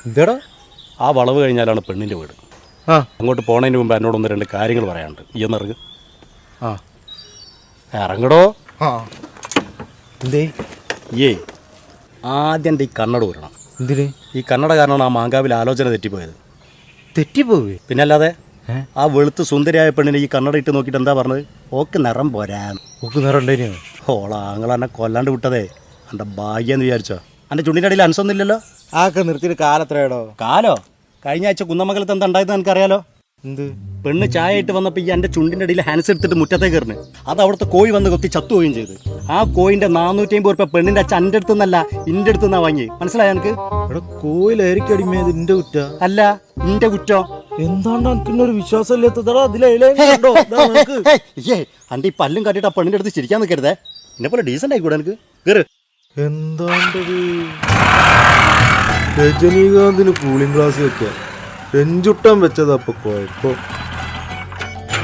എന്താടാ? ആ വളവ് കഴിഞ്ഞാലാണ് പെണ്ണിൻ്റെ വീട്. ആ അങ്ങോട്ട് പോണതിന് മുമ്പ് എന്നോടൊന്ന് രണ്ട് കാര്യങ്ങൾ പറയാനുണ്ട്. ഈ ഒന്നിറങ്ങ്. ആ ഇറങ്ങടോ. ആ എന്തേ? ഏ ആദ്യം എൻ്റെ ഈ കണ്ണട ഊരണം. എന്തിന്? ഈ കണ്ണട കാരണമാണ് ആ മാങ്കാവിൽ ആലോചന തെറ്റിപ്പോയത്. തെറ്റിപ്പോവേ? പിന്നെ അല്ലാതെ ആ വെളുത്ത് സുന്ദരിയായ പെണ്ണിനെ ഈ കണ്ണട ഇട്ട് നോക്കിയിട്ട് എന്താ പറഞ്ഞത്? ഓക്ക് നിറം പോരാ. ഓക്ക് നിറണ്ടേനോ? ഓളാങ്ങൾ എന്നെ കൊല്ലാണ്ട് വിട്ടതേ എൻ്റെ ഭാഗ്യം വിചാരിച്ചോ? എൻ്റെ ചുണ്ടിൻ്റെ അടിയിൽ അനസൊന്നുമില്ലല്ലോ. ആക്കെ നിർത്തിയിട്ട് കാലത്രയാടോ? കാലോ? കഴിഞ്ഞ ആഴ്ച കുന്നമംഗലത്ത് എന്താ ഉണ്ടായത് എനിക്കറിയാലോ. എന്ത്? പെണ്ണ് ചായ ഇട്ട് വന്നപ്പോൾ ഈ എൻ്റെ ചുണ്ടിൻ്റെ അടിയിൽ ഹാൻസ് എടുത്തിട്ട് മുറ്റത്തേക്ക് കയറുന്നു. അത് അവിടുത്തെ കോഴി വന്ന് കൊത്തി ചത്തുപോവുകയും ചെയ്ത്. ആ കോയിൻ്റെ 450 രൂപ പെണ്ണിൻ്റെ അച്ഛൻ എൻ്റെ അടുത്ത് നിന്നല്ല ഇൻ്റെ അടുത്ത് നിന്നാ വാങ്ങി. മനസ്സിലായോ എനിക്ക്? ഇവിടെ കോയിലായിരിക്കും അടിമയത് നിന്റെ കുറ്റ? അല്ല, ഇൻ്റെ കുറ്റോ? എന്താണ്ട് എനിക്കൊരു വിശ്വാസം ഇല്ലാത്തതാ. അതിലേ എൻ്റെ ഈ പല്ലും കാട്ടിയിട്ട് ആ പെണ്ണിൻ്റെ അടുത്ത് ചിരിക്കാൻ നിൽക്കരുതേ. എന്നെ പോലെ ഡീസൻ്റ് ആയിക്കൂടെ എനിക്ക്? കയറ്. എന്താണ്ടത്? രജനീകാന്തിന് കൂളിംഗ് ഗ്ലാസ് വെക്കുക. രഞ്ജുട്ടം വെച്ചതാ. അപ്പൊ കുഴപ്പം